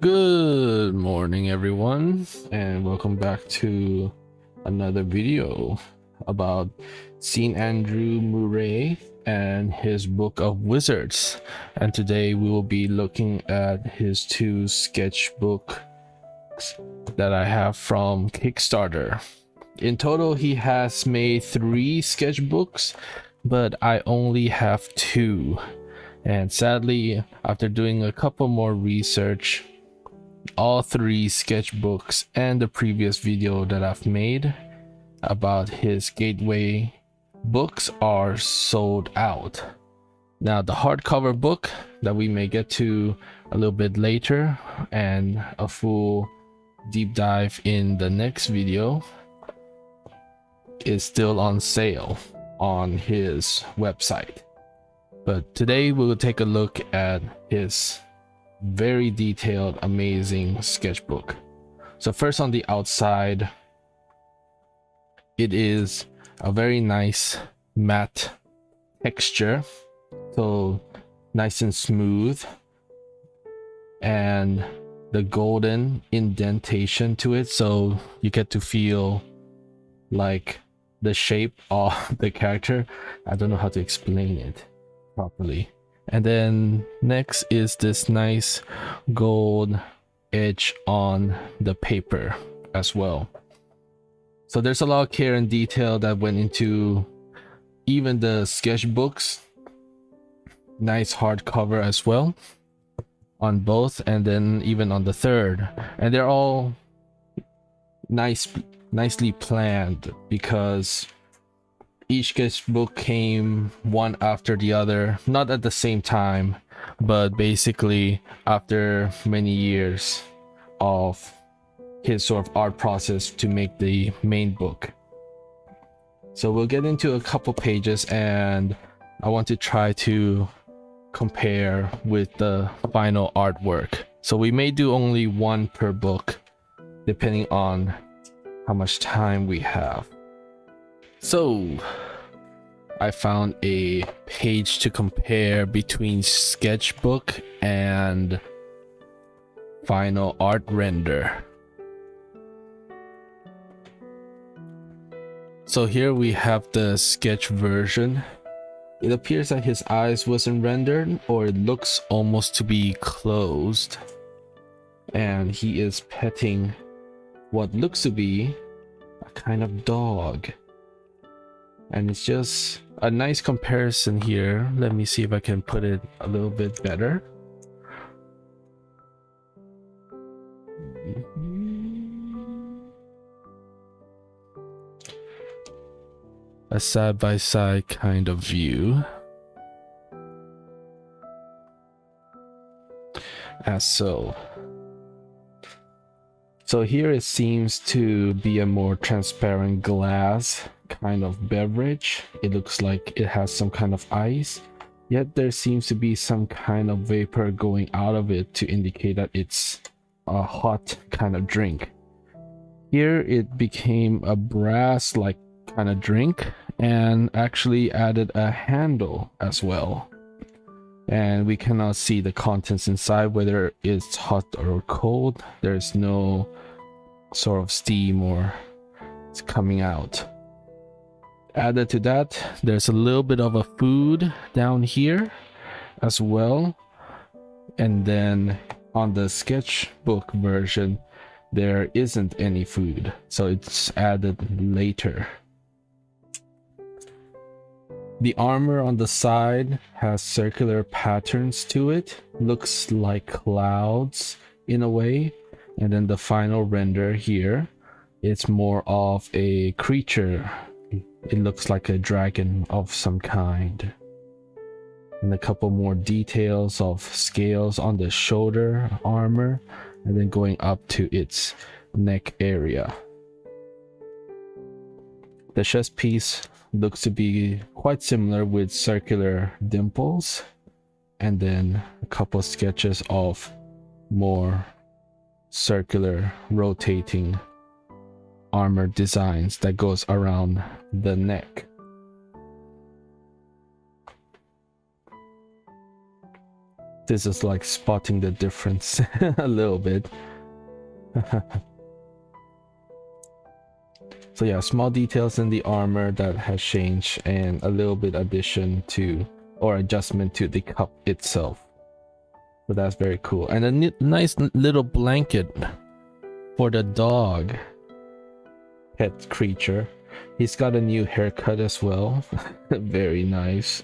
Good morning, everyone, and welcome back to another video about Saint Andrew Murray and his Book of Wizards. And today we will be looking at his two sketchbooks that I have from Kickstarter. In total, he has made 3 sketchbooks, but I only have 2. And sadly, after doing a couple more research, all 3 sketchbooks and the previous video that I've made about his gateway books are sold out. Now, the hardcover book that we may get to a little bit later and a full deep dive in the next video is still on sale on his website. But today we will take a look at his very detailed, amazing sketchbook. So first, on the outside, it is a very nice matte texture, so nice and smooth, and the golden indentation to it, so you get to feel like the shape of the character. I don't know how to explain it properly. And then next is this nice gold edge on the paper as well. So there's a lot of care and detail that went into even the sketchbooks. Nice hardcover as well on both, and then even on the third. And they're all nicely planned because each sketchbook came one after the other, not at the same time, but basically after many years of his sort of art process to make the main book. So we'll get into a couple pages, and I want to try to compare with the final artwork. So we may do only one per book, depending on how much time we have. So I found a page to compare between sketchbook and final art render. So here we have the sketch version. It appears that his eyes wasn't rendered, or it looks almost to be closed, and he is petting what looks to be a kind of dog. And it's just a nice comparison here. Let me see if I can put it a little bit better. A side-by-side kind of view. As so. So here it seems to be a more transparent glass kind of beverage. It looks like it has some kind of ice, yet there seems to be some kind of vapor going out of it to indicate that it's a hot kind of drink. Here it became a brass like kind of drink, and actually added a handle as well, and we cannot see the contents inside, whether it's hot or cold. There's no sort of steam or it's coming out. Added to that, there's a little bit of a food down here as well, and then on the sketchbook version there isn't any food, so it's added later. The armor on the side has circular patterns to it, looks like clouds in a way, and then the final render here, it's more of a creature. It looks like a dragon of some kind. And a couple more details of scales on the shoulder armor, and then going up to its neck area. The chest piece looks to be quite similar with circular dimples, and then a couple sketches of more circular rotating armor designs that goes around the neck. This is like spotting the difference a little bit. So yeah, small details in the armor that has changed, and a little bit addition to or adjustment to the cup itself. So that's very cool. And a nice little blanket for the dog pet creature. He's got a new haircut as well. Very nice.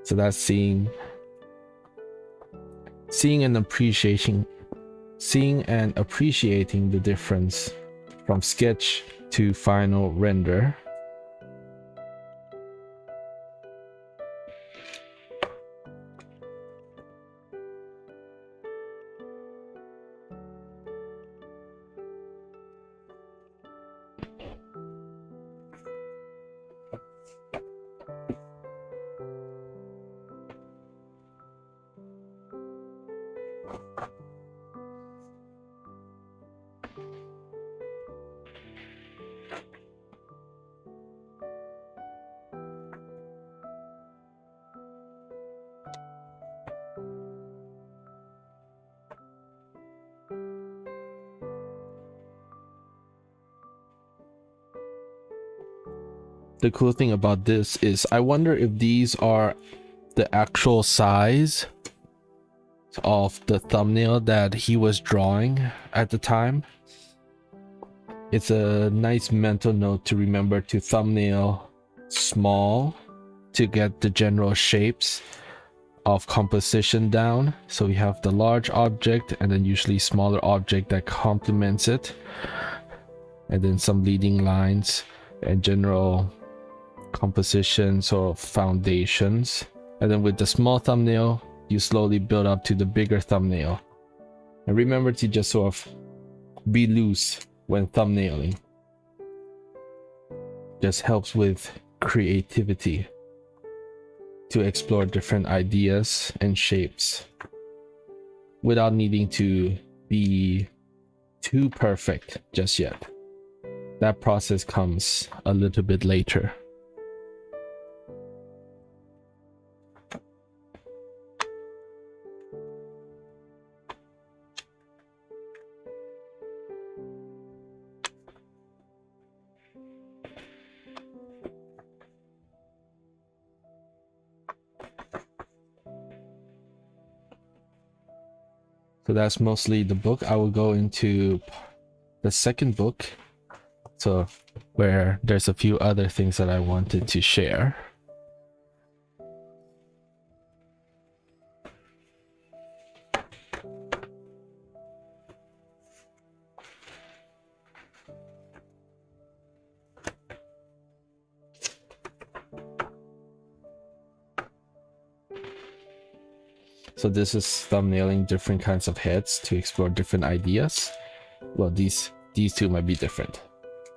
So that's seeing and appreciating the difference from sketch to final render. The cool thing about this is I wonder if these are the actual size of the thumbnail that he was drawing at the time. It's a nice mental note to remember to thumbnail small to get the general shapes of composition down. So we have the large object and then usually smaller object that complements it, and then some leading lines and general compositions or foundations. And then with the small thumbnail, you slowly build up to the bigger thumbnail. And remember to just sort of be loose when thumbnailing. Just helps with creativity to explore different ideas and shapes without needing to be too perfect just yet. That process comes a little bit later. So that's mostly the book. I will go into the second book, so where there's a few other things that I wanted to share. So this is thumbnailing different kinds of heads to explore different ideas. Well, these two might be different,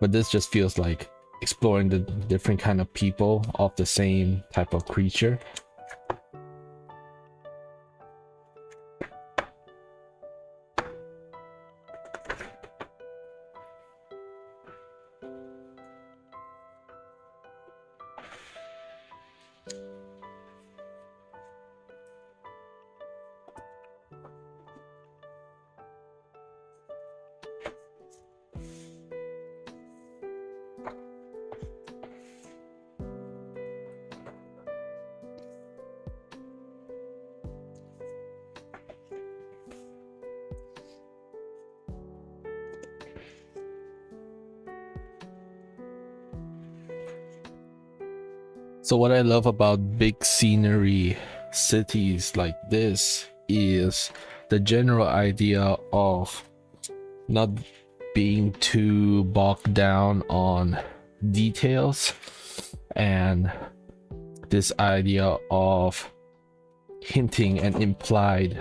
but this just feels like exploring the different kind of people of the same type of creature. So what I love about big scenery cities like this is the general idea of not being too bogged down on details, and this idea of hinting and implied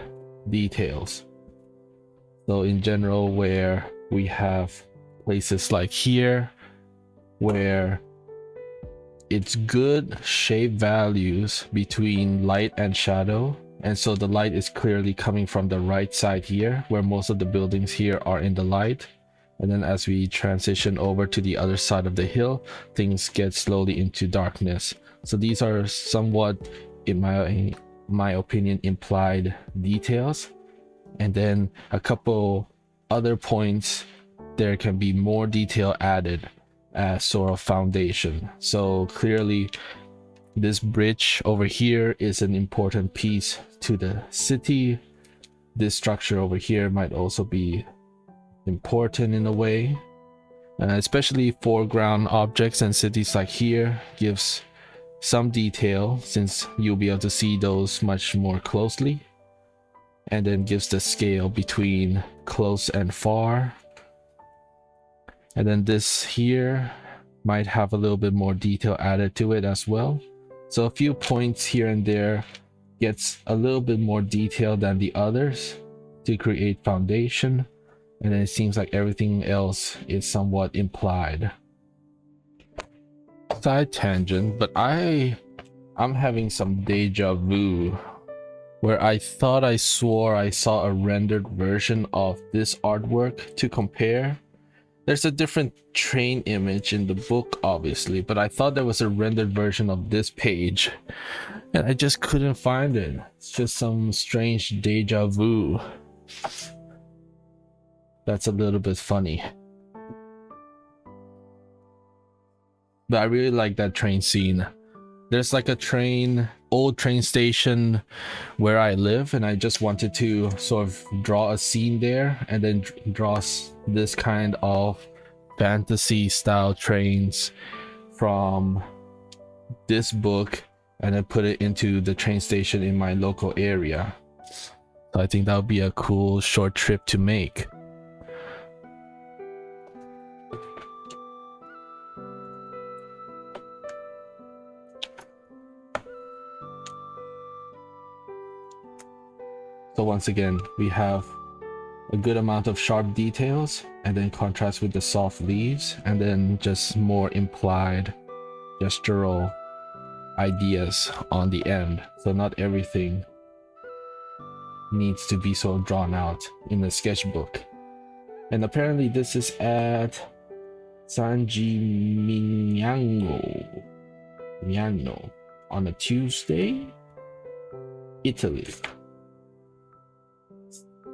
details. So in general, where we have places like here where it's good shape values between light and shadow, and so the light is clearly coming from the right side here, where most of the buildings here are in the light, and then as we transition over to the other side of the hill, things get slowly into darkness. So these are somewhat, in my my opinion, implied details, and then a couple other points there can be more detail added as sort of foundation. So clearly this bridge over here is an important piece to the city. This structure over here might also be important in a way, especially foreground objects and cities like here gives some detail, since you'll be able to see those much more closely, and then gives the scale between close and far. And then this here might have a little bit more detail added to it as well. So a few points here and there gets a little bit more detail than the others to create foundation, and then it seems like everything else is somewhat implied. Side tangent, but I'm having some deja vu where I thought I swore I saw a rendered version of this artwork to compare. There's a different train image in the book, obviously, but I thought there was a rendered version of this page, and I just couldn't find it. It's just some strange deja vu. That's a little bit funny. But I really like that train scene. There's like a old train station where I live, and I just wanted to sort of draw a scene there, and then draw this kind of fantasy style trains from this book, and then put it into the train station in my local area. So I think that would be a cool short trip to make. So once again, we have a good amount of sharp details, and then contrast with the soft leaves, and then just more implied gestural ideas on the end. So not everything needs to be so drawn out in the sketchbook. And apparently this is at San Gimignano on a Tuesday, Italy.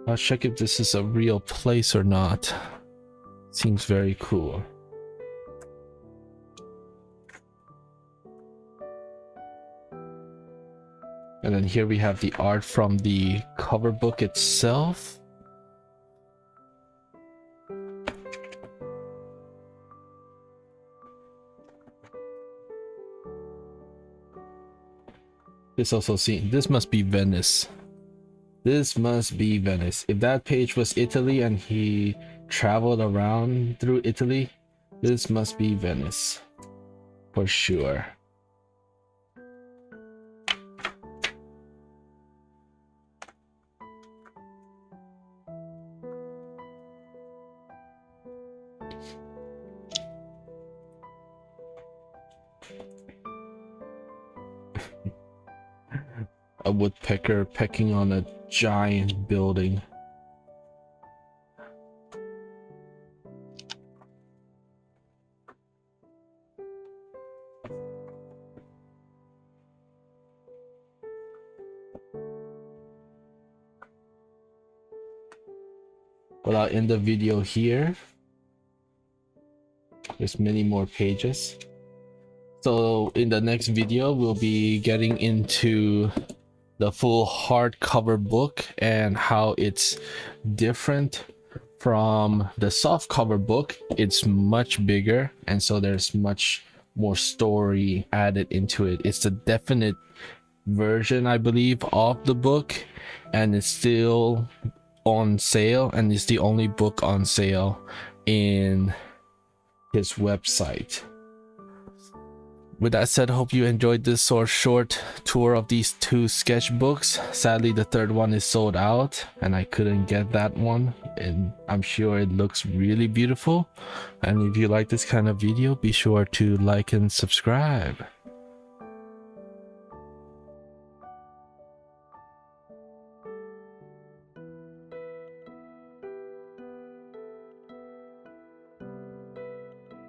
I'll check if this is a real place or not. Seems very cool. And then here we have the art from the cover book itself. This must be Venice. This must be Venice. If that page was Italy and he traveled around through Italy, this must be Venice for sure. A woodpecker pecking on a giant building. Well, I'll end the video here. There's many more pages. So in the next video, we'll be getting into the full hardcover book and how it's different from the softcover book. It's much bigger, and so there's much more story added into it. It's a definite version, I believe, of the book, and it's still on sale, and it's the only book on sale in his website. With that said, hope you enjoyed this sort of short tour of these two sketchbooks. Sadly, the third one is sold out and I couldn't get that one, and I'm sure it looks really beautiful. And if you like this kind of video, be sure to like and subscribe.